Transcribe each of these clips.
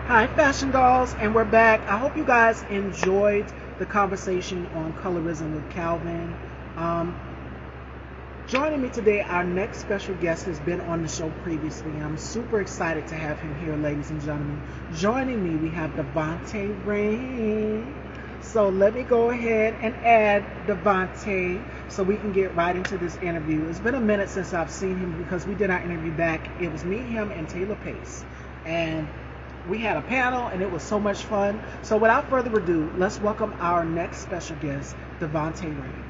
Hi, Fashion Dolls, and we're back. I hope you guys enjoyed the conversation on colorism with Calvin. Um, Joining me today, our next special guest has been on the show previously. I'm super excited to have him here, ladies and gentlemen. Joining me, we have Dvante Rayne. So let me go ahead and add Dvante so we can get right into this interview. It's been a minute since I've seen him because we did our interview back. It was me, him, and Taylor Pace. And we had a panel and it was so much fun. So without further ado, let's welcome our next special guest, Dvante Rayne.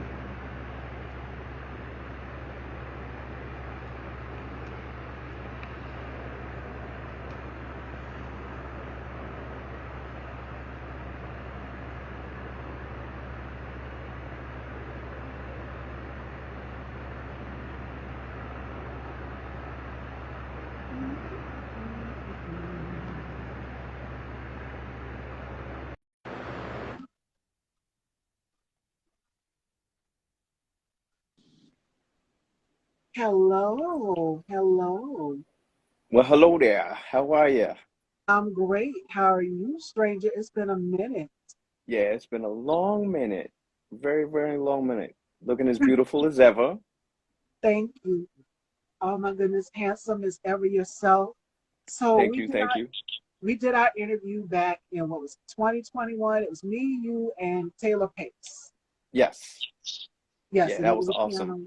Hello, hello. Well, hello there. How are you? I'm great. How are you, stranger? It's been a minute. Yeah, it's been a long minute. Very, very long minute. Looking as beautiful as ever. Thank you. Oh my goodness, handsome as ever yourself. So Thank we you, did thank our you. we did our interview back in what was it, 2021. It was me, you, and Taylor Pace. Yes. Yes, Yeah, and it that was was a awesome. panel.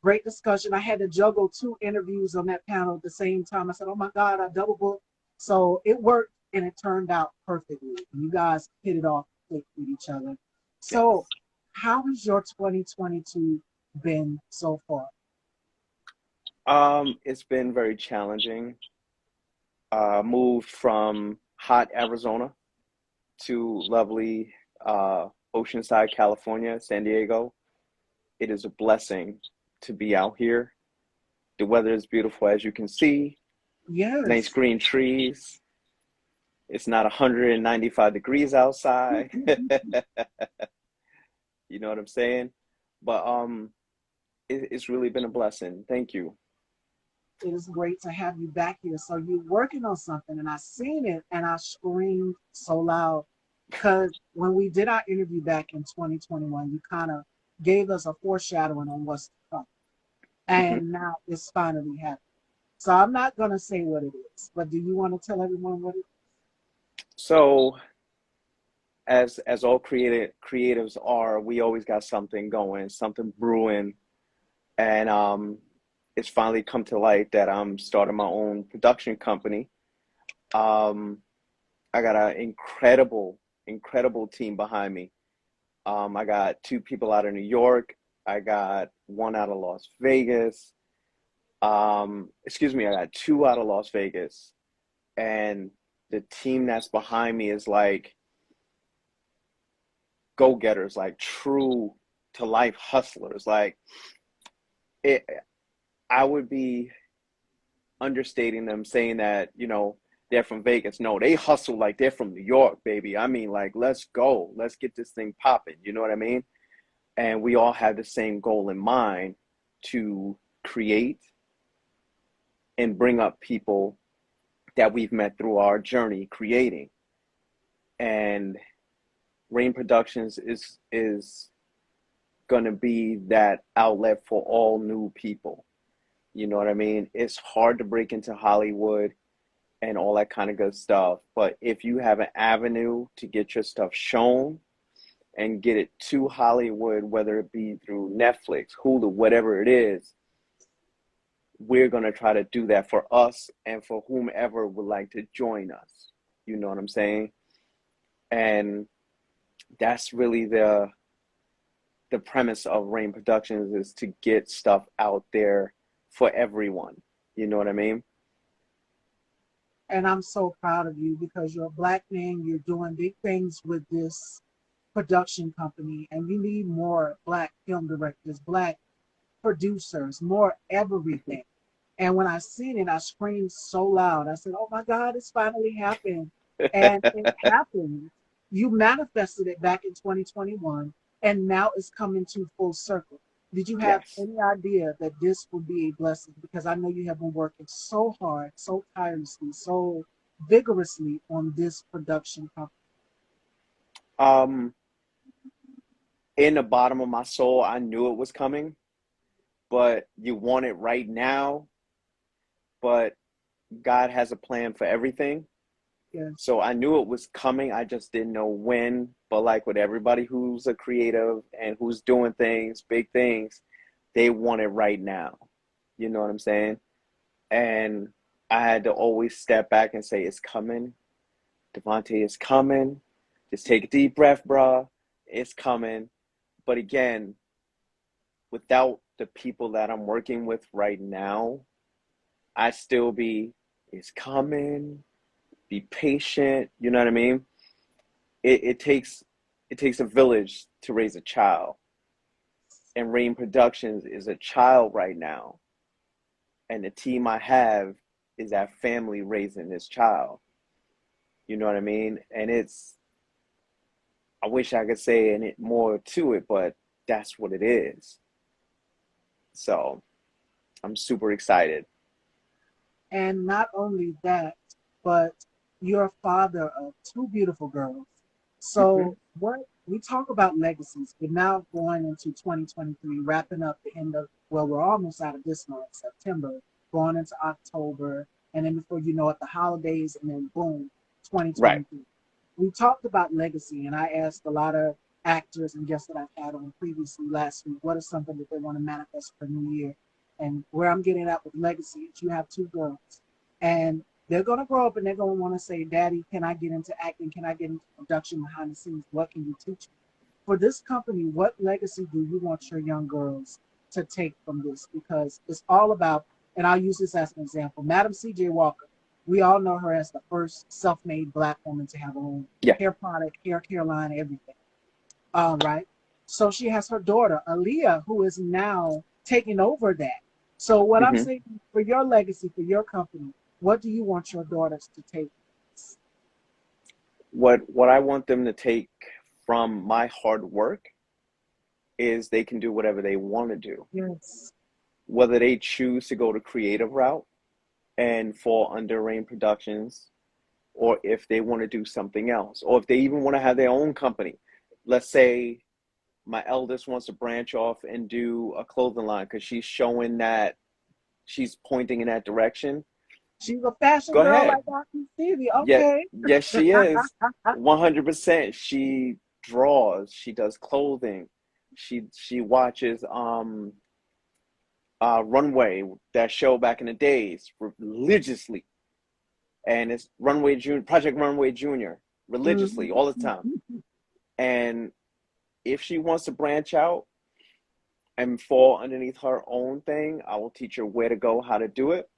Great discussion. I had to juggle two interviews on that panel at the same time. I said, "Oh my God, I double booked." So it worked and it turned out perfectly. You guys hit it off with each other. So, Yes. how has your 2022 been so far? It's been very challenging. Moved from hot Arizona to lovely Oceanside, California, San Diego. It is a blessing to be out here. The weather is beautiful as you can see. Nice Yes. green trees. It's not 195 degrees outside. You know what I'm saying? But it's really been a blessing. Thank you. It is great to have you back here. So you're working on something, and I seen it, and I screamed so loud because when we did our interview back in 2021, you kind of gave us a foreshadowing on what's to come, Hmm. and now it's finally happening. So I'm not gonna say what it is, but do you want to tell everyone what it So as all creatives are, we always got something going, something brewing, and it's finally come to light that I'm starting my own production company. Um, I got an incredible team behind me. I got two people out of New York. I got one out of Las Vegas. Excuse me, I got two out of Las Vegas, and the team that's behind me is like go-getters, like true to life hustlers. Like it, I would be understating them saying that, they're from Vegas. No, they hustle like they're from New York, baby. I mean, like, let's go. Let's get this thing popping. You know what I mean? And we all have the same goal in mind to create and bring up people that we've met through our journey creating. And Rain Productions is going to be that outlet for all new people. You know what I mean? It's hard to break into Hollywood and all that kind of good stuff. But if you have an avenue to get your stuff shown and get it to Hollywood, whether it be through Netflix, Hulu, whatever it is, we're going to try to do that for us and for whomever would like to join us. You know what I'm saying? And that's really the premise of Rain Productions is to get stuff out there for everyone. You know what I mean? and I'm so proud of you because you're a black man. You're doing big things with this production company, and we need more black film directors, black producers, more everything. And when I seen it, I screamed so loud. I said, "Oh my God, it's finally happened!" And it happened. You manifested it back in 2021, and now it's coming to full circle. Did you have Yes. any idea that this would be a blessing? Because I know you have been working so hard, so tirelessly, so vigorously on this production company? Um, in the bottom of my soul, I knew it was coming, but you want it right now. But God has a plan for everything. Yes. So I knew it was coming. I just didn't know when. But like with everybody who's a creative and who's doing things, big things, they want it right now. You know what I'm saying? And I had to always step back and say, it's coming. Dvante is coming. Just take a deep breath, bruh. It's coming. But again, without the people that I'm working with right now, I still be, it's coming. Be patient. You know what I mean? It takes a village to raise a child. And Rayne Productions is a child right now. And the team I have is that family raising this child. You know what I mean? And I wish I could say it more to it, but that's what it is. So I'm super excited. And not only that, but you're a father of two beautiful girls. Hmm. So what we talk about legacies, we're now going into 2023, wrapping up the end of, well, we're almost out of this month, September, going into October, and then before you know it, the holidays, and then boom, Right. 2023. We talked about legacy, and I asked a lot of actors and guests that I've had on previously last week, what is something that they want to manifest for the new year? And where I'm getting at with legacy is you have two girls, and they're going to grow up and they're going to want to say, Daddy, can I get into acting? Can I get into production behind the scenes? What can you teach me? For this company, what legacy do you want your young girls to take from this? Because it's all about, and I'll use this as an example, Madam C.J. Walker. We all know her as the first self-made Black woman to have her own Yeah. hair product, hair care line, everything. Right? So she has her daughter, Aaliyah, who is now taking over that. So what I'm Hmm. saying for your legacy, for your company, what do you want your daughters to take? What I want them to take from my hard work is they can do whatever they want to do. Yes. Whether they choose to go the creative route and fall under Rayne Productions, or if they want to do something else, or if they even want to have their own company. Let's say my eldest wants to branch off and do a clothing line because she's showing that she's pointing in that direction. She's a fashion Go girl ahead. like Dr. Stevie. Yeah, Okay. yes, she is. 100%. She draws. She does clothing. She watches Runway, that show back in the days, religiously, and it's Runway Junior, Project Runway Junior, religiously all the time. Mhm. And if she wants to branch out and fall underneath her own thing, I will teach her where to go, how to do it,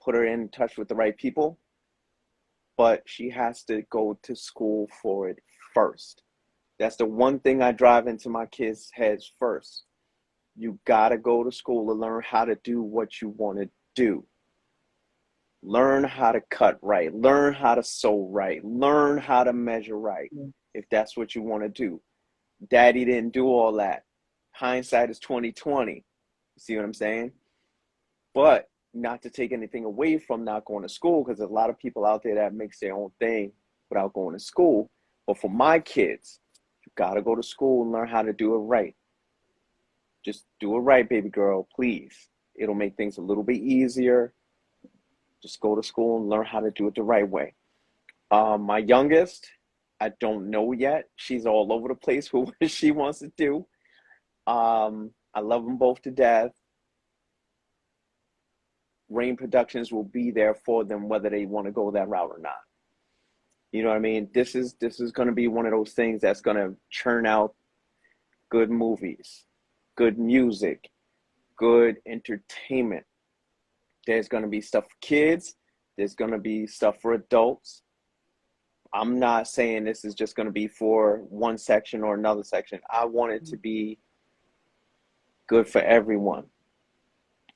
put her in touch with the right people. But she has to go to school for it first. That's the one thing I drive into my kids' heads first. You gotta go to school to learn how to do what you want to do. Learn how to cut right. Learn how to sew right. Learn how to measure right. If that's what you want to do. Daddy didn't do all that. Hindsight is 2020. You see what I'm saying? But not to take anything away from not going to school, because there's a lot of people out there that makes their own thing without going to school. But for my kids, you gotta go to school and learn how to do it right. Just do it right, baby girl, please. It'll make things a little bit easier. Just go to school and learn how to do it the right way. My youngest, I don't know yet. She's all over the place with what she wants to do. I love them both to death. Rayne Productions will be there for them whether they want to go that route or not. You know what I mean? This is going to be one of those things that's going to churn out good movies, good music, good entertainment. There's going to be stuff for kids. There's going to be stuff for adults. I'm not saying this is just going to be for one section or another section. I want it to be good for everyone.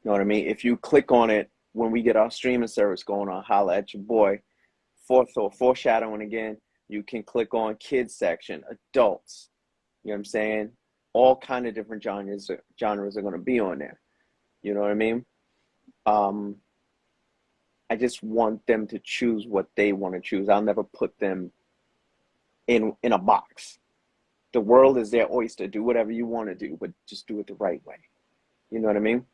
You know what I mean? If you click on it when we get our streaming service going on, holla at your boy. Foreshadowing again, you can click on kids section, adults. You know what I'm saying? All kind of different genres are going to be on there. You know what I mean? Um, I just want them to choose what they want to choose. I'll never put them in a box. The world is their oyster. Do whatever you want to do, but just do it the right way. You know what I mean?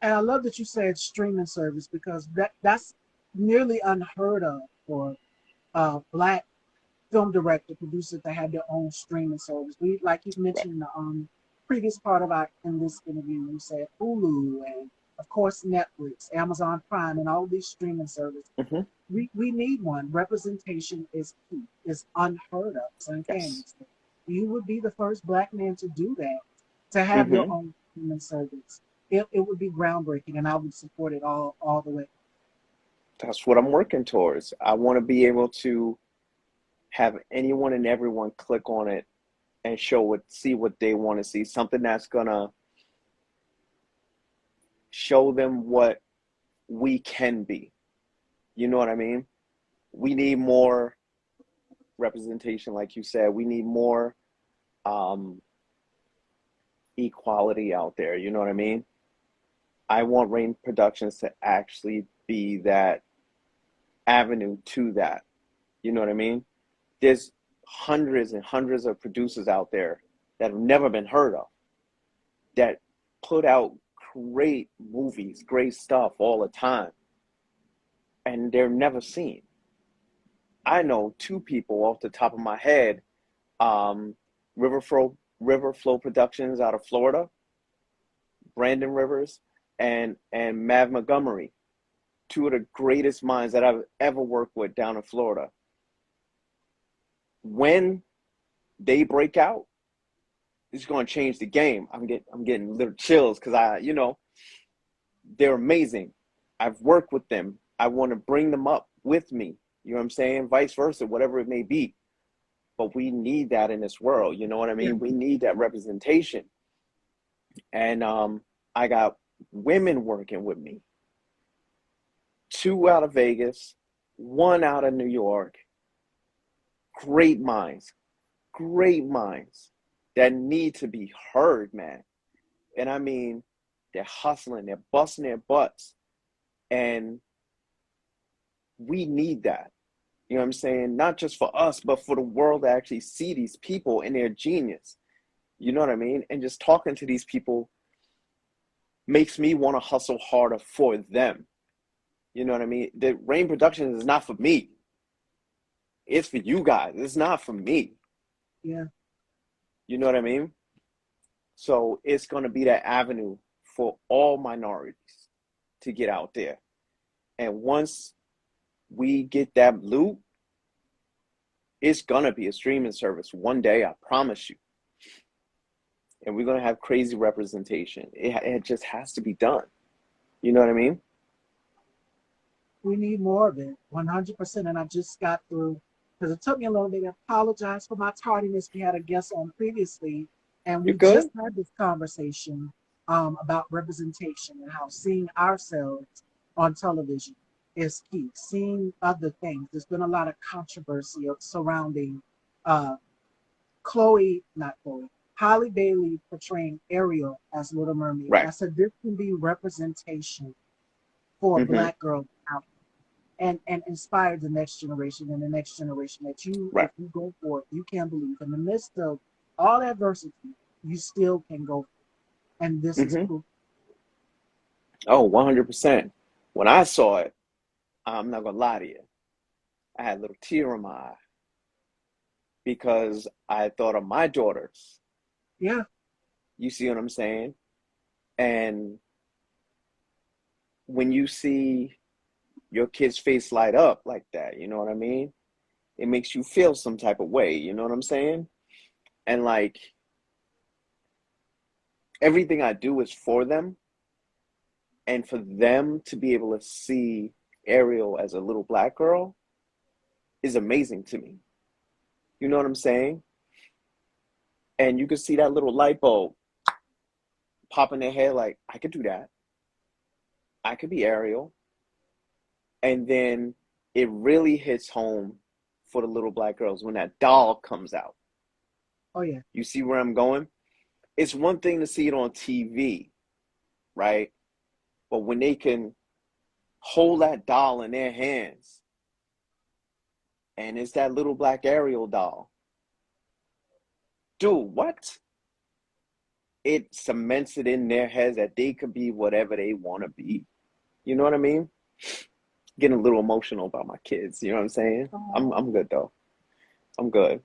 And I love that you said streaming service because that's nearly unheard of for black film director, producers that have their own streaming service. We, like you Right. mentioned in the previous part of our in this interview, you said Hulu and of course Netflix, Amazon Prime, and all these streaming services. Hmm. We need one. Representation is key. It's unheard of. It's uncanny. Yes. You would be the first black man to do that, to have your Hmm. own streaming service. It would be groundbreaking, and I would support it all the way. That's what I'm working towards. I want to be able to have anyone and everyone click on it and see what they want to see. Something that's gonna show them what we can be. You know what I mean? We need more representation, like you said. We need more um, equality out there. You know what I mean? I want Rayne Productions to actually be that avenue to that. You know what I mean? There's hundreds and hundreds of producers out there that have never been heard of that put out great movies, great stuff all the time, and they're never seen. I know two people off the top of my head, um, Riverflow Productions out of Florida, Brandon Rivers, and Mav Montgomery, two of the greatest minds that I've ever worked with down in Florida. When they break out, it's going to change the game. I'm getting little chills because they're amazing. I've worked with them. I want to bring them up with me. You know what I'm saying? Vice versa, whatever it may be. But we need that in this world. You know what I Yeah. mean? We need that representation. And I got women working with me. Two out of Vegas, one out of New York. Great minds that need to be heard, man. And I mean, they're hustling, they're busting their butts. And we need that. You know what I'm saying? Not just for us, but for the world to actually see these people and their genius. You know what I mean? And just talking to these people makes me want to hustle harder for them. You know what I mean? The Rayne Productions is not for me. It's for you guys. It's not for me. Yeah. You know what I mean? So it's going to be that avenue for all minorities to get out there. And once we get that loop, it's going to be a streaming service one day, I promise you. And we're going to have crazy representation. It just has to be done. You know what I mean? We need more of it, 100%. And I just got through because it took me a little bit. I apologize for my tardiness. We had a guest on previously, and You're we good? just had this conversation about representation and how seeing ourselves on television is key. Seeing other things. There's been a lot of controversy surrounding uh, not Chloe, Holly Bailey portraying Ariel as Little Mermaid. And Right. I said, this can be representation for a Mm-hmm. black girl out and inspire the next generation and the next generation that you, Right. if you go for it, you can believe. In the midst of all adversity, you still can go for it. And this is Mm-hmm. proof. Oh, 100%. When I saw it, I'm not going to lie to you. I had a little tear in my eye because I thought of my daughters. Yeah. You see what I'm saying? And when you see your kid's face light up like that, you know what I mean? It makes you feel some type of way, you know what I'm saying? And like everything I do is for them, and for them to be able to see Ariel as a little black girl is amazing to me. You know what I'm saying? And you can see that little light bulb pop in their head like, I could do that. I could be Ariel. And then it really hits home for the little black girls when that doll comes out. Oh, yeah. You see where I'm going? It's one thing to see it on TV, right? But when they can hold that doll in their hands, and it's that little black Ariel doll. Dude, what? It cements it in their heads that they could be whatever they want to be. You know what I mean? Getting a little emotional about my kids. You know what I'm saying? I'm good though. I'm good.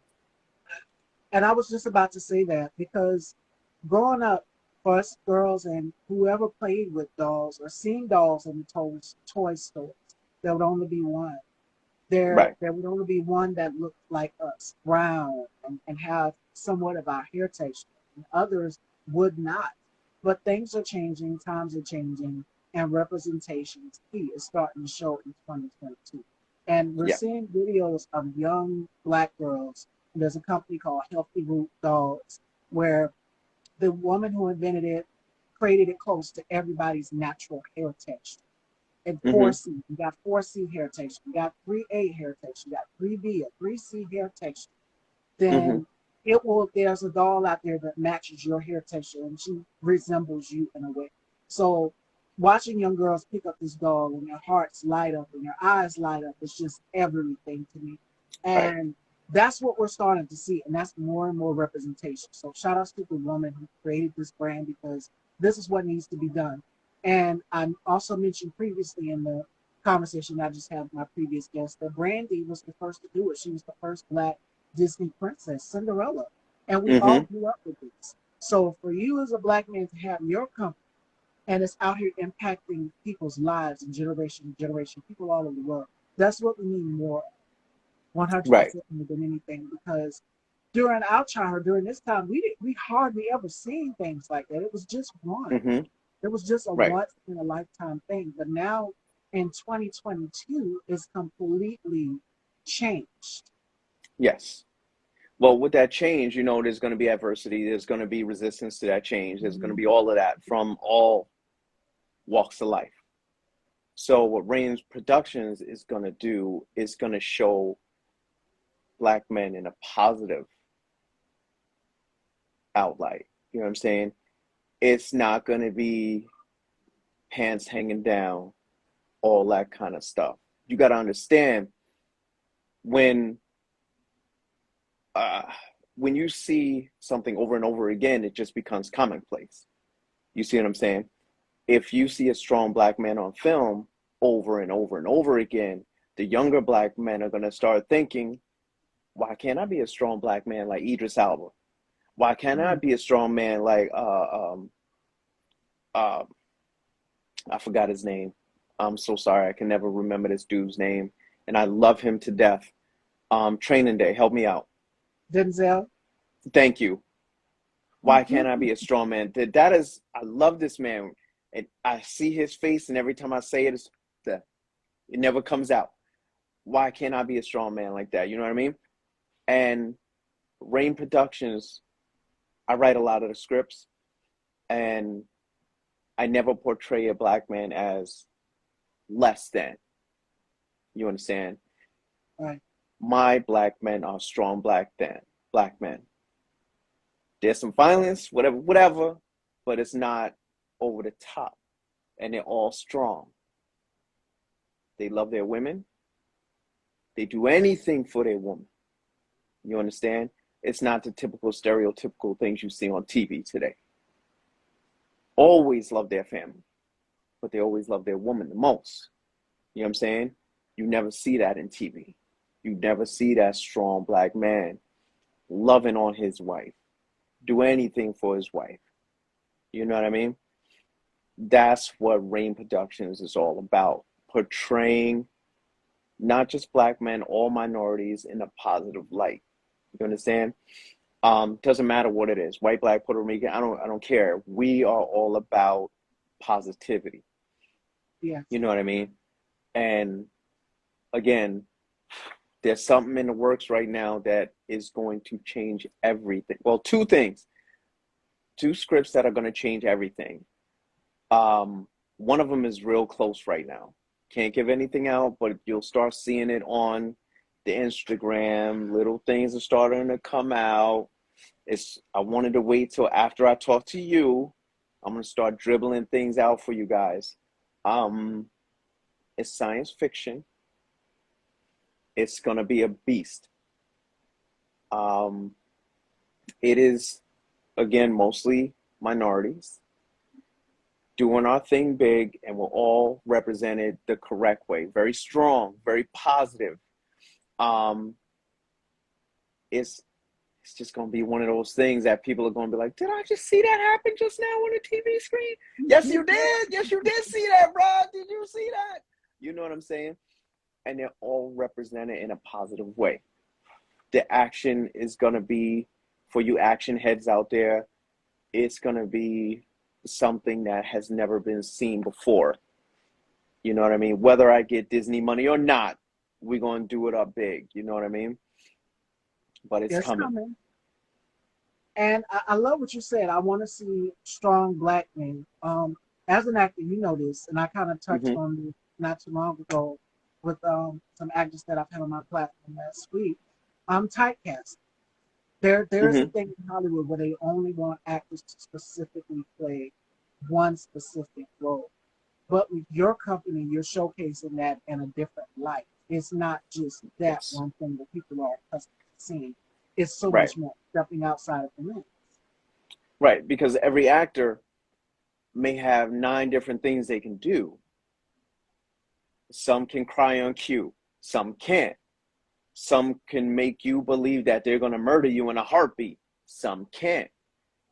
And I was just about to say that because growing up, for us girls and whoever played with dolls or seen dolls in the toy stores, there would only be one. Right. There would only be one that looked like us, brown, and have somewhat of our hair texture. And others would not. But things are changing, times are changing, and representation is key. Is starting to show in 2022. And we're Yeah. seeing videos of young black girls. There's a company called Healthy Root Dolls, where the woman who invented it created it close to everybody's natural hair texture and Mm-hmm. 4C. You got 4C hair texture. You got 3A hair texture. You got 3B, a 3C hair texture. Mm-hmm. Then there's a doll out there that matches your hair texture and she resembles you in a way. So watching young girls pick up this doll and their hearts light up and their eyes light up, it's just everything to me. Right. And that's what we're starting to see. And that's more and more representation. So shout outs to the woman who created this brand because this is what needs to be done. And I also mentioned previously in the conversation I just had with my previous guest that Brandy was the first to do it. She was the first black Disney princess, Cinderella. And we all Mm-hmm. grew up with this. So for you as a black man to have your company and it's out here impacting people's lives and generation to generation, people all over the world, that's what we need more of, Right. 100% more than anything. Because during our childhood, during this time, we hardly ever seen things like that. It was just one. Mm-hmm. It was just a Right. once in a lifetime thing. But now in 2022, it's completely changed. Yes. Well, with that change, there's going to be adversity. There's going to be resistance to that change. There's going to Mhm. be all of that from all walks of life. So what Rayne's Productions is going to do is going to show black men in a positive outlight. You know what I'm saying? It's not going to be pants hanging down, all that kind of stuff. You got to understand when uh, when you see something over and over again, it just becomes commonplace. You see what I'm saying? If you see a strong black man on film over and over and over again, the younger black men are going to start thinking, why can't I be a strong black man like Idris Elba? Why can't I Right. be a strong man like uh, I forgot his name. I'm so sorry. I can never remember this dude's name. And I love him to death. Training Day, help me out. Denzel. Thank you. Why can't I Mhm. be a strong man? That is, I love this man. And I see his face, and every time I say it, it never comes out. Why can't I be a strong man like that? You know what I mean? And Rain Productions, I write a lot of the scripts, and I never portray a black man as less than. You understand? Right. My black men are strong black men. There's some violence, whatever, but it's not over the top, and they're all strong. They love their women. They do anything for their woman. You understand? It's not the typical stereotypical things you see on TV today. Always love their family, but they always love their woman the most. You know what I'm saying? You never see that in TV. You never see that strong black man loving on his wife, do anything for his wife. You know what I mean? That's what Rain Productions is all about. Portraying not just black men, all minorities in a positive light. You understand? Doesn't matter what it is, white, black, Puerto Rican. I don't care. We are all about positivity. Yes. You know what I mean? And again, there's something in the works right now that is going to change everything. Well, two things, two scripts that are going to change everything. Um, One of them is real close right now. Can't give anything out, but you'll start seeing it on the Instagram. Little things are starting to come out. I wanted to wait till after I talk to you. I'm gonna start dribbling things out for you guys. Um, It's science fiction. It's gonna be a beast. Um, it is again mostly minorities doing our thing big, and we're all represented the correct way. Very strong, very positive. Um, it's it's just gonna be one of those things that people are gonna be like, "Did I just see that happen just now on the TV screen? Yes, you did. Yes, you did see that, bro. Did you see that? You know what I'm saying?" And they're all represented in a positive way. The action is gonna be, for you action heads out there, it's gonna be something that has never been seen before. You know what I mean? Whether I get Disney money or not, we're gonna do it up big. You know what I mean? But it's It's coming. coming. And I love what you said. I want to see strong black men. As an actor, you know this, and I kind of touched Hmm. on this not too long ago with some actors that I've had on my platform last week. Typecast. There is a Hmm. thing in Hollywood where they only want actors to specifically play one specific role. But with your company, you're showcasing that in a different light. It's not just that Yes. one thing that people are accustomed to seeing. It's so Right. much more stepping outside of the lens. Right. Because every actor may have nine different things they can do. Some can cry on cue. Some can't. Some can make you believe that they're gonna murder you in a heartbeat. Some can't.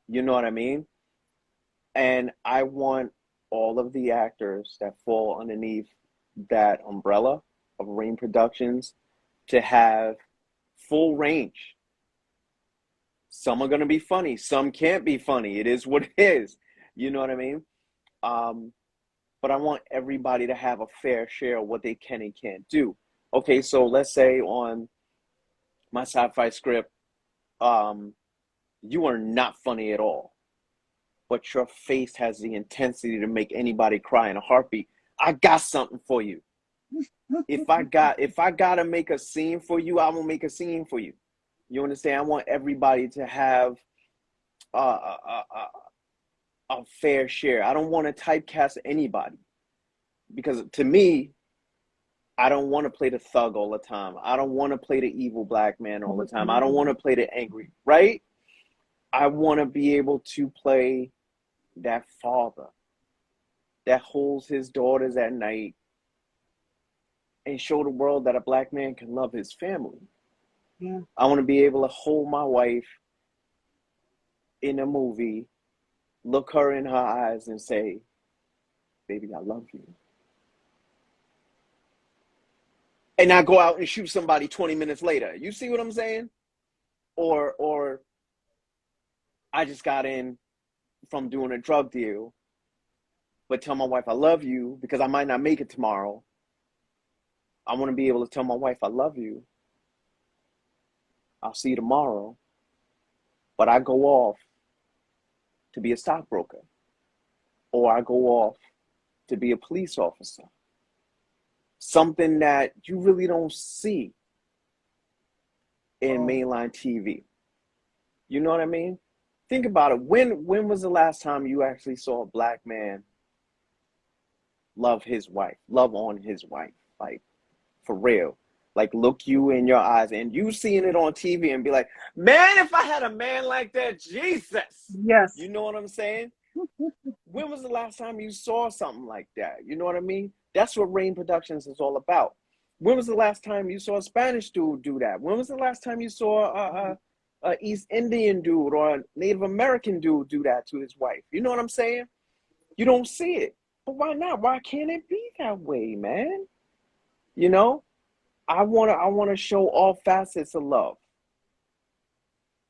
You know what I mean? And I want all of the actors that fall underneath that umbrella of Rayne Productions to have full range. Some are going to be funny, some can't be funny. It is what it is. You know what I mean? Um, but I want everybody to have a fair share of what they can and can't do. Okay, so let's say on my sci-fi script, um, you are not funny at all, but your face has the intensity to make anybody cry in a heartbeat. I got something for you. If I gotta make a scene for you, I will make a scene for you. You understand? I want everybody to have a fair share. I don't want to typecast anybody because to me, I don't want to play the thug all the time. I don't want to play the evil black man all the time. I don't want to play the angry, right? I want to be able to play that father that holds his daughters at night and show the world that a black man can love his family. Yeah. I want to be able to hold my wife in a movie, look her in her eyes and say, "Baby, I love you." And not go out and shoot somebody 20 minutes later. You see what I'm saying? Or I just got in from doing a drug deal, but tell my wife I love you because I might not make it tomorrow. I want to be able to tell my wife I love you. I'll see you tomorrow. But I go off to be a stockbroker, or I go off to be a police officer. Something that you really don't see in Oh, mainline TV. You know what I mean? Think about it. When was the last time you actually saw a black man love his wife, love on his wife, like for real? Like look you in your eyes and you seeing it on TV and be like, man, if I had a man like that, Jesus. yes. You know what I'm saying? When was the last time you saw something like that? You know what I mean? That's what Rayne Productions is all about. When was the last time you saw a Spanish dude do that? When was the last time you saw a East Indian dude or a Native American dude do that to his wife? You know what I'm saying? You don't see it. But why not? Why can't it be that way, man? You know, I wanna show all facets of love.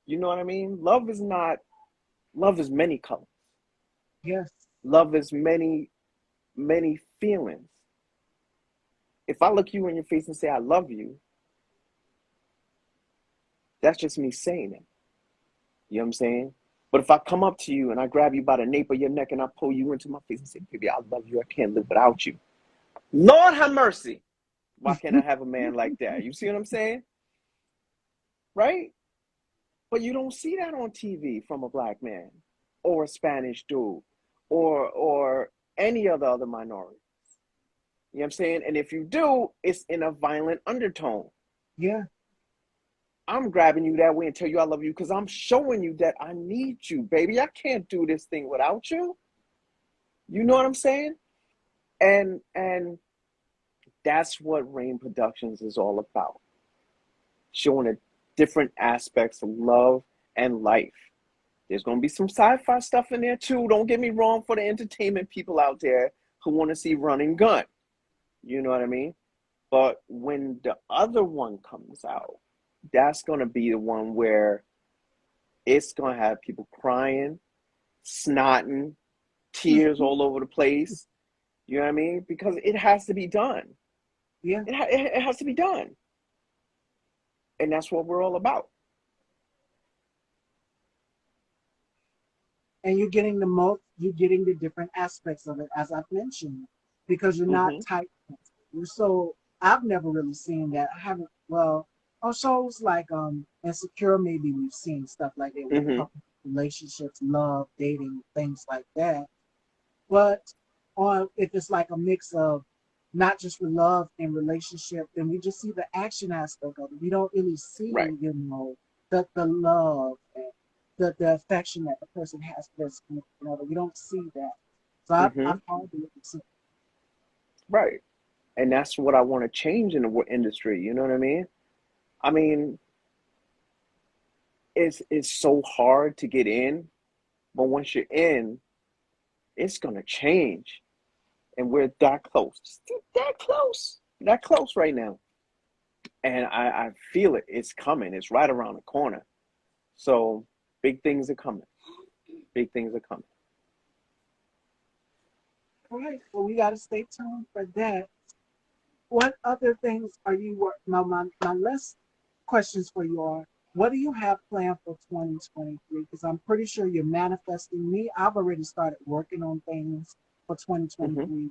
You know what I mean? Love is many colors. Yes. Love is many feelings. If I look you in your face and say I love you, that's just me saying it. You know what I'm saying? But if I come up to you and I grab you by the nape of your neck and I pull you into my face and say, "Baby, I love you. I can't live without you." Lord have mercy. Why can't I have a man like that? You see what I'm saying? Right? But you don't see that on TV from a black man or a Spanish dude or any other minority. You know what I'm saying? And if you do, it's in a violent undertone. Yeah. I'm grabbing you that way and tell you I love you because I'm showing you that I need you, baby. I can't do this thing without you. You know what I'm saying? And that's what Rayne Productions is all about. Showing the different aspects of love and life. There's going to be some sci-fi stuff in there too. Don't get me wrong for the entertainment people out there who want to see run and gun. You know what I mean? But when the other one comes out, that's going to be the one where it's going to have people crying, snotting, tears all over the place. You know what I mean? Because it has to be done. Yeah. It has to be done. And that's what we're all about. And you're getting the different aspects of it, as I've mentioned, because you're not Mm-hmm. tight. You're so, I've never really seen that. I haven't, well, on shows like Insecure, maybe we've seen stuff like that with Mm-hmm. couple relationships, love, dating, things like that. But on if it's like a mix of not just for love and relationship, then we just see the action aspect of it. We don't really Right. see, the love and the affection that the person has for their significant other. We don't see that. So Mm-hmm. I've hardly ever seen. Right. And that's what I want to change in the industry. You know what I mean? I mean, it's so hard to get in, but once you're in, it's gonna change. And we're that close. That close right now. And I feel it. It's coming. It's right around the corner. So big things are coming. Big things are coming. All right, well, we got to stay tuned for that. What other things are you my last questions for you are, what do you have planned for 2023? Because I'm pretty sure you're manifesting me. I've already started working on things for Mm-hmm. 2023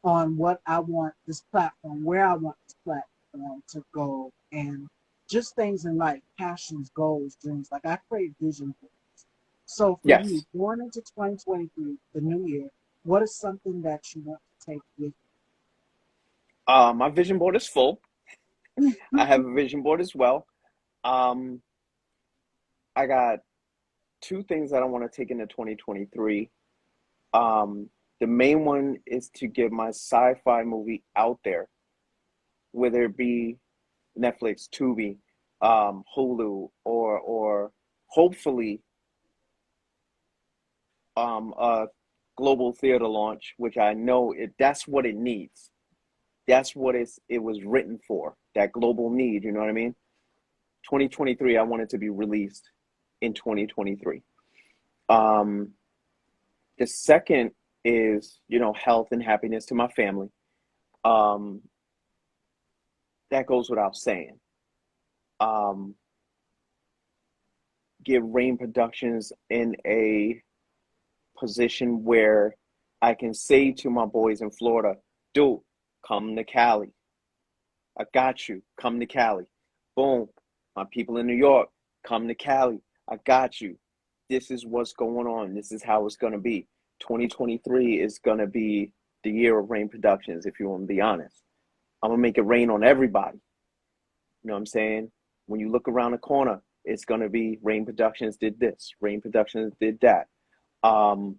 on what I want this platform, where I want this platform to go, and just things in life, passions, goals, dreams. Like I create vision for this. So for you, Yes. going into 2023, the new year, what is something that you want to take with My vision board is full. I have a vision board as well. Um, I got two things that I want to take into 2023. The main one is to get my sci-fi movie out there, whether it be Netflix, Tubi, Hulu, or hopefully a global theater launch, which I know that's what it needs. That's what it was written for. That global need. You know what I mean? 2023. I want it to be released in 2023. Um, the second is health and happiness to my family. Um, that goes without saying. Um, get Rayne Productions in a position where I can say to my boys in Florida, dude, come to Cali. I got you. Come to Cali. Boom. My people in New York, come to Cali. I got you. This is what's going on. This is how it's going to be. 2023 is going to be the year of Rayne Productions, if you want to be honest. I'm going to make it rain on everybody. You know what I'm saying? When you look around the corner, it's going to be Rayne Productions did this. Rayne Productions did that. Um,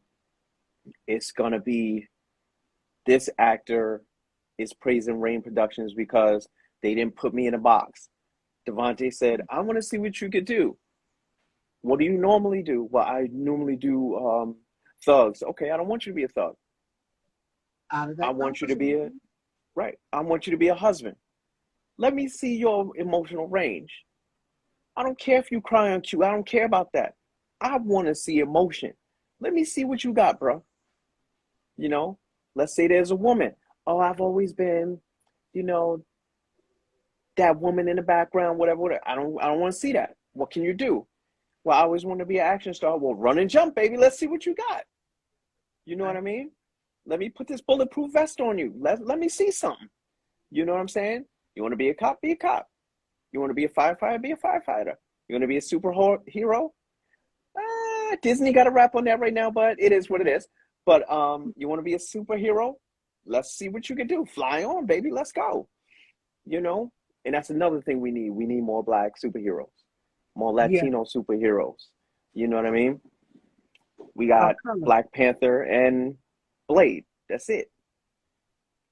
it's going to be this actor is praising Rayne Productions because they didn't put me in a box. Dvante said, I want to see what you could do. What do you normally do? Well, I normally do thugs. Okay, I don't want you to be a thug. out of I that want you comfort to be zone? a right. I want you to be a husband. Let me see your emotional range. I don't care if you cry on cue. I don't care about that. I want to see emotion. Let me see what you got, bro. You know, let's say there's a woman. Oh, I've always been, you know, that woman in the background, whatever, whatever. I don't want to see that. What can you do? Well, I always want to be an action star. Well, run and jump, baby. Let's see what you got. You know what Right. I mean? Let me put this bulletproof vest on you. Let me see something. You know what I'm saying? You want to be a cop? Be a cop. You want to be a firefighter? Be a firefighter. You want to be a superhero? Disney got a rap on that right now, but it is what it is. But you want to be a superhero? let's see what you can do. Fly on, baby. Let's go. You know? And that's another thing we need. We need more black superheroes, more Yeah, Latino superheroes. You know what I mean? We of got color. Black Panther and Blade. That's it.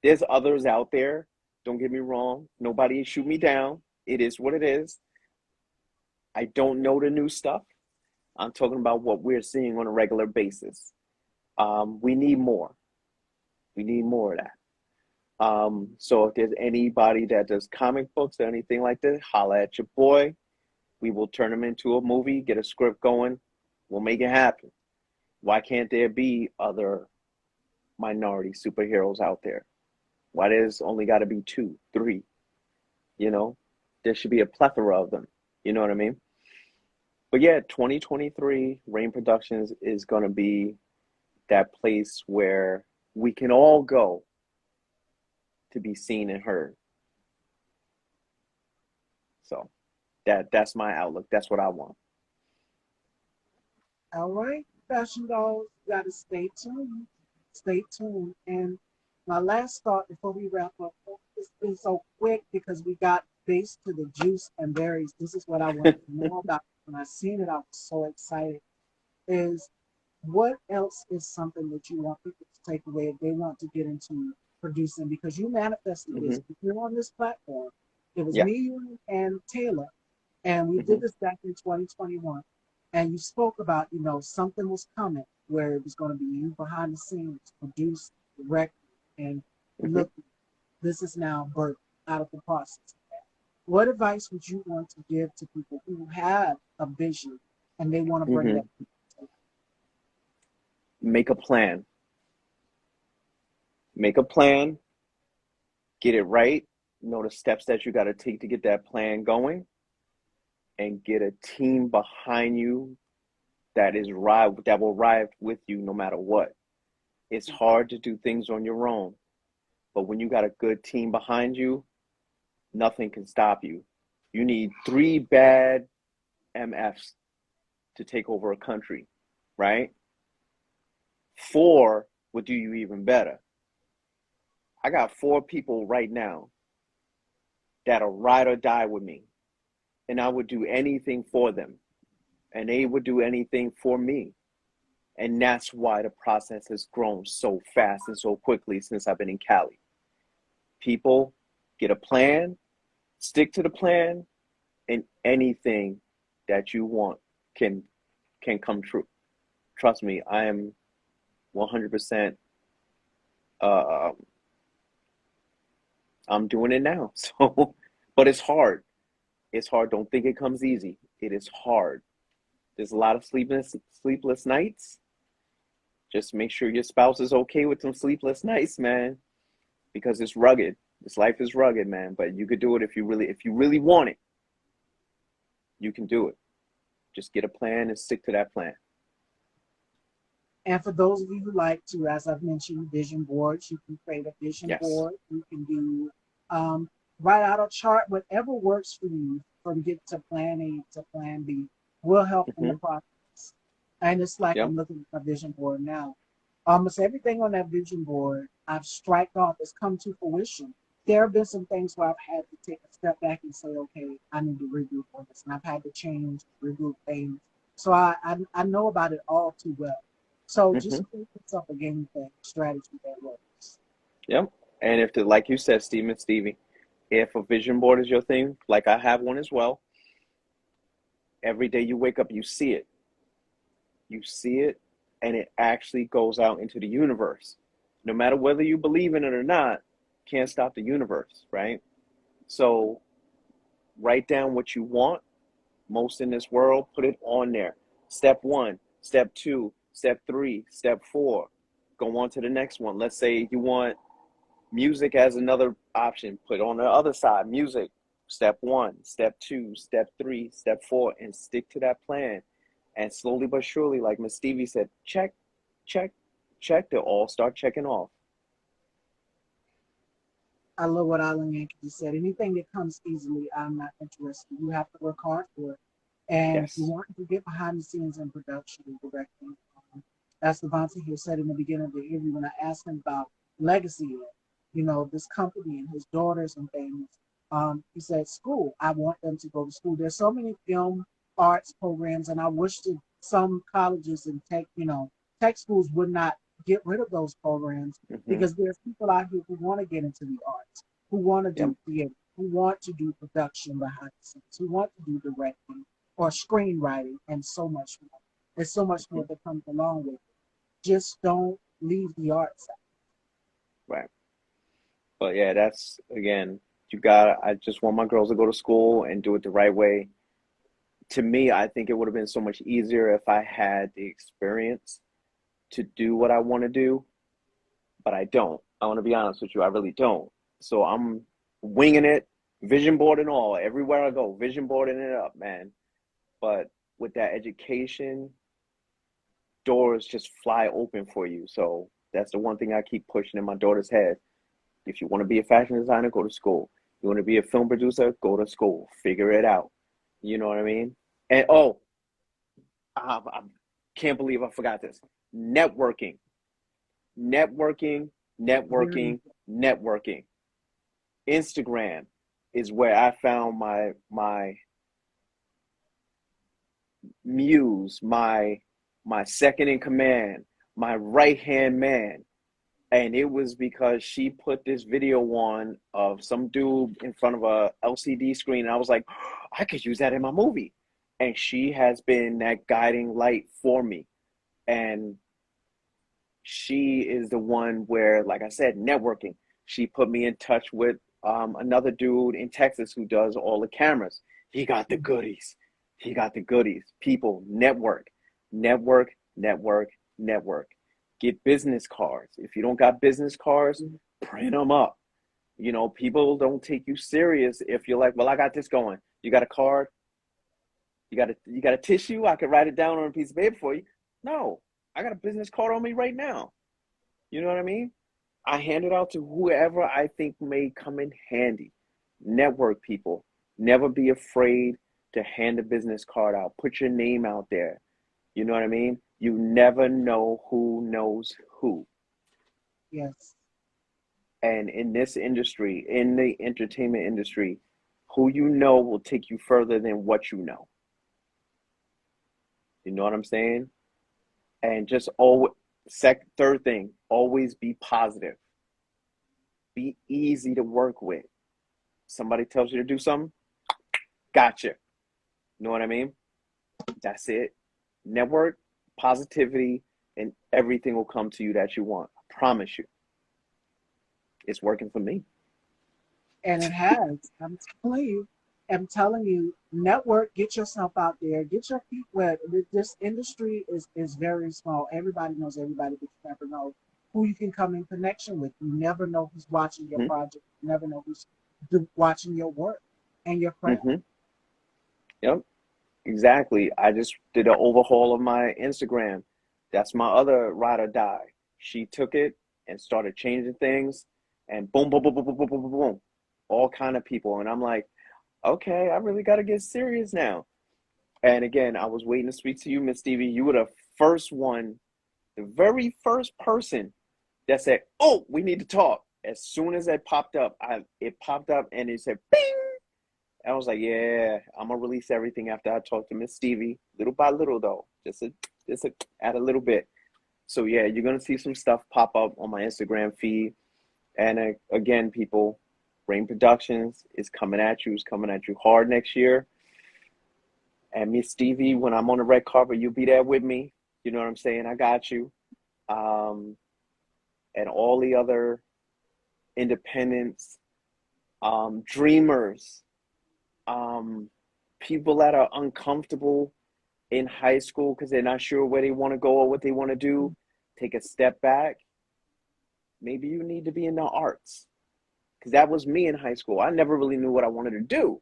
There's others out there. Don't get me wrong. Nobody shoot me down. It is what it is. I don't know the new stuff. I'm talking about what we're seeing on a regular basis. We need more. We need more of that. So if there's anybody that does comic books or anything like that, holla at your boy. We will turn them into a movie, get a script going. We'll make it happen. Why can't there be other minority superheroes out there? Why there's only got to be two, three? You know, there should be a plethora of them. You know what I mean? But yeah, 2023 Rayne Productions is going to be that place where we can all go to be seen and heard. So that's my outlook. That's what I want. All right, fashion dolls, you gotta stay tuned. Stay tuned. And my last thought before we wrap up, it's been so quick because we got base to the juice and berries. This is what I wanted to know about. When I seen it, I was so excited. Is what else is something that you want people to take away if they want to get into producing? Because you manifested Hmm. this. If you're on this platform, it was Yeah. me, you, and Taylor, and we did Hmm. this back in 2021. And you spoke about, something was coming where it was going to be you behind the scenes, produced, directed, and Hmm. look, this is now birth out of the process. What advice would you want to give to people who have a vision and they want to bring that? Hmm. Make a plan. Make a plan. Get it right. Know the steps that you got to take to get that plan going, and get a team behind you that will ride with you no matter what. It's hard to do things on your own, but when you got a good team behind you, nothing can stop you. You need three bad MFs to take over a country, right? Four would do you even better. I got four people right now that'll ride or die with me, and I would do anything for them, and they would do anything for me. And that's why the process has grown so fast and so quickly since I've been in Cali. People get a plan, stick to the plan, and anything that you want can can come true. Trust me, I am 100%. Uh, I'm doing it now. So, but it's hard. It's hard. Don't think it comes easy. It is hard. There's a lot of sleepless nights. Just make sure your spouse is okay with some sleepless nights, man, because it's rugged. This life is rugged, man. But you could do it if you really want it. You can do it. Just get a plan and stick to that plan. And for those of you who like to, as I've mentioned, vision boards, you can create a vision Yes. board. You can do um, write out a chart, whatever works for you from get to plan A to plan B will help in the Mm-hmm. process. And it's like Yep. I'm looking at my vision board now. Almost everything on that vision board I've striked off has come to fruition. There have been some things where I've had to take a step back and say, okay, I need to regroup on this. And I've had to change, regroup things. So I know about it all too well. So Mm-hmm. just create yourself a game plan strategy that works. Yep. And if like you said, Stevie, if a vision board is your thing, like I have one as well, every day you wake up, you see it. You see it, and it actually goes out into the universe. No matter whether you believe in it or not, can't stop the universe, right? So write down what you want most in this world, put it on there. Step one, step two, step three, step four. Go on to the next one. Let's say you want music as another option, put on the other side music. Step one, step two, step three, step four, and stick to that plan. And slowly but surely, like Miss Stevie said, check, check, check, they'll all start checking off. I love what Alan Yankee said. Anything that comes easily, I'm not interested. You have to work hard for it. And if you Yes. want to get behind the scenes in production and directing, as Dvante here said in the beginning of the interview when I asked him about legacy in, this company and his daughters and things. He said, school, I want them to go to school. There's so many film arts programs, and I wish that some colleges and tech schools would not get rid of those programs Hmm. because there's people out here who want to get into the arts, who want to Yep. do theater, who want to do production behind the scenes, who want to do directing or screenwriting, and so much more. There's so much Hmm. more that comes along with it. Just don't leave the arts out. Right. But yeah, that's again, I just want my girls to go to school and do it the right way. To me, I think it would have been so much easier if I had the experience to do what I want to do, but I don't. I want to be honest with you, I really don't. So I'm winging it, vision board and all, everywhere I go, vision boarding it up, man. But with that education, doors just fly open for you. So that's the one thing I keep pushing in my daughter's head. If you want to be a fashion designer, go to school. You want to be a film producer, go to school. Figure it out. You know what I mean? And oh, I can't believe I forgot this. Networking, networking, Very networking, networking. Instagram is where I found my muse, my second in command, my right hand man. And it was because she put this video on of some dude in front of a LCD screen, and I was like, I could use that in my movie. And she has been that guiding light for me. And she is the one where, like I said, networking. She put me in touch with another dude in Texas who does all the cameras. He got the goodies. He got the goodies. People, network, network, network, network. Get business cards. If you don't got business cards, print them up. People don't take you serious if you're like, well, I got this going. You got a card? You got a tissue? I could write it down on a piece of paper for you. No, I got a business card on me right now. You know what I mean? I hand it out to whoever I think may come in handy. Network, people. Never be afraid to hand a business card out. Put your name out there. You know what I mean? You never know who knows who. yes. And in this industry, in the entertainment industry, who you know will take you further than what you know. You know what I'm saying? And just always, third thing, always be positive. Be easy to work with. Somebody tells you to do something, gotcha. You know what I mean? That's it. Network, positivity, and everything will come to you that you want. I promise you. It's working for me. And it has. I'm telling you, network, get yourself out there, get your feet wet. This industry is very small. Everybody knows everybody, but you never know who you can come in connection with. You never know who's watching your Mm-hmm. project. You never know who's watching your work and your craft. Mm-hmm. Yep, exactly. I just did an overhaul of my Instagram. That's my other ride or die. She took it and started changing things, and boom, boom, boom, boom, boom, boom, boom, boom, boom. All kind of people. And I'm like, okay, I really got to get serious now. And again, I was waiting to speak to you, Miss Stevie. You were the first one, the very first person that said, "Oh, we need to talk." As soon as it popped up and it said, "Bing." I was like, "Yeah, I'm gonna release everything after I talk to Miss Stevie, little by little, though, add a little bit." So yeah, you're gonna see some stuff pop up on my Instagram feed. And again, people, Rayne Productions is coming at you. Is coming at you hard next year. And Miss Stevie, when I'm on the red carpet, you'll be there with me. You know what I'm saying? I got you. Um, and all the other independents, dreamers, um, people that are uncomfortable in high school because they're not sure where they want to go or what they want to do. Take a step back. Maybe you need to be in the arts because that was me in high school. I never really knew what I wanted to do.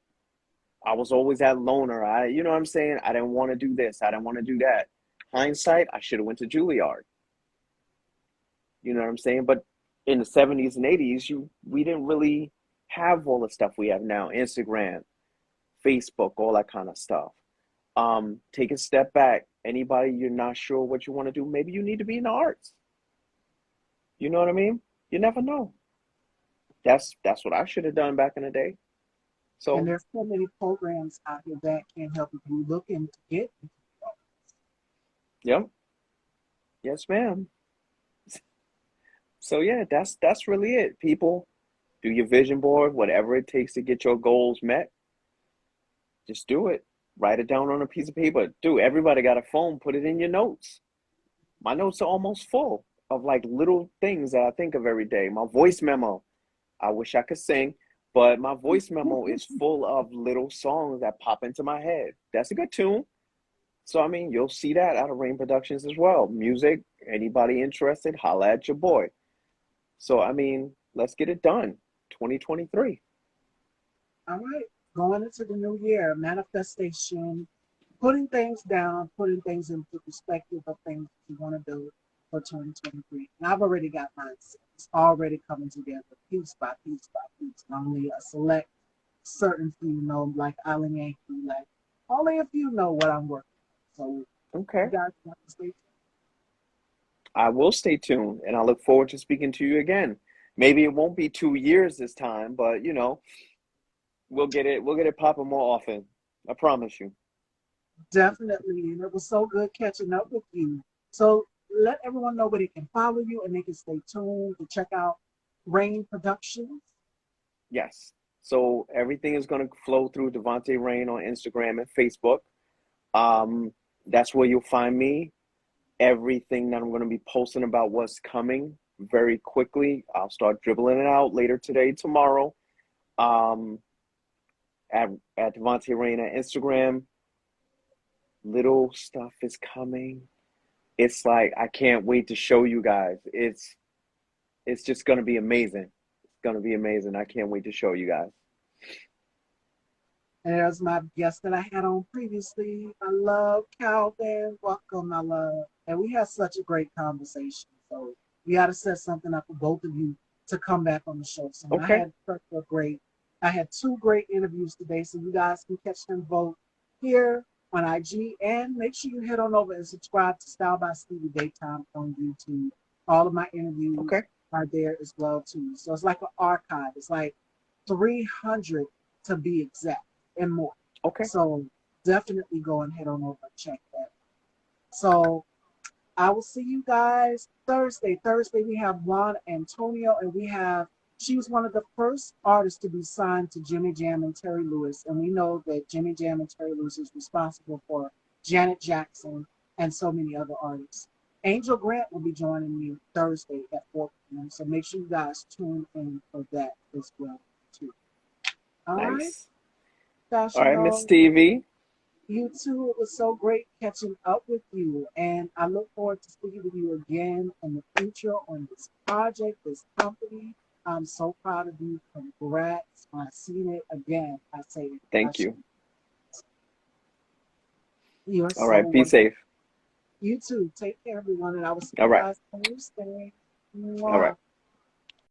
I was always that loner. You know what I'm saying? I didn't want to do this. I didn't want to do that. Hindsight, I should have went to Juilliard. You know what I'm saying? But in the 70s and 80s, we didn't really have all the stuff we have now. Instagram, Facebook, all that kind of stuff. Take a step back. Anybody you're not sure what you want to do, maybe you need to be in the arts. You know what I mean? You never know. That's what I should have done back in the day. And So, there's so many programs out here that can help if you looking to get into yep. Yes, ma'am. So yeah, that's really it. People, do your vision board, whatever it takes to get your goals met. Just do it. Write it down on a piece of paper. Dude, everybody got a phone. Put it in your notes. My notes are almost full of like little things that I think of every day. My voice memo. I wish I could sing, but my voice memo is full of little songs that pop into my head. That's a good tune. So I mean, you'll see that out of Rayne Productions as well. Music, anybody interested, holla at your boy. So I mean, let's get it done. 2023. all right, going into the new year, manifestation, putting things down, putting things into perspective of things you want to do for 2023. And I've already got mine. It's already coming together piece by piece by piece. And only a select certain few know, like Island Yankee, like only a few know what I'm working on. So you Okay. guys have to stay tuned. I will stay tuned and I look forward to speaking to you again. Maybe it won't be 2 years this time, but we'll get it popping more often. I promise you. Definitely. And it was so good catching up with you. So let everyone know where they can follow you and they can stay tuned to check out Rayne Productions. Yes. So everything is going to flow through Dvante Rayne on Instagram and Facebook. Um, that's where you'll find me. Everything that I'm going to be posting about what's coming very quickly. I'll start dribbling it out later today, tomorrow. Um, at at Dvante Rayne on Instagram. Little stuff is coming. It's like I can't wait to show you guys. It's just gonna be amazing. It's gonna be amazing. I can't wait to show you guys. And there's my guest that I had on previously. I love Calvin. Welcome, my love. And we had such a great conversation. So we got to set something up for both of you to come back on the show soon. Okay. I had two great interviews today. So you guys can catch them both here on IG. And make sure you head on over and subscribe to Style by Stevie Daytime on YouTube. All of my interviews Okay. are there as well too. So it's like an archive. It's like 300 to be exact and more. Okay. So definitely go and head on over and check that. So I will see you guys Thursday. Thursday we have Juan Antonio, and she was one of the first artists to be signed to Jimmy Jam and Terry Lewis, and we know that Jimmy Jam and Terry Lewis is responsible for Janet Jackson and so many other artists. Angel Grant will be joining me Thursday at 4 p.m. So make sure you guys tune in for that as well too. All right. Nice. All Fashion right, Miss Hall. Stevie. You too. It was so great catching up with you. And I look forward to speaking with you again in the future on this project, this company. I'm so proud of you. Congrats. When I seen it again, I say, Thank you. you're All so right. Be wonderful. safe. You too. Take care, everyone. And I will see All you right. guys Thursday. All right. Mwah.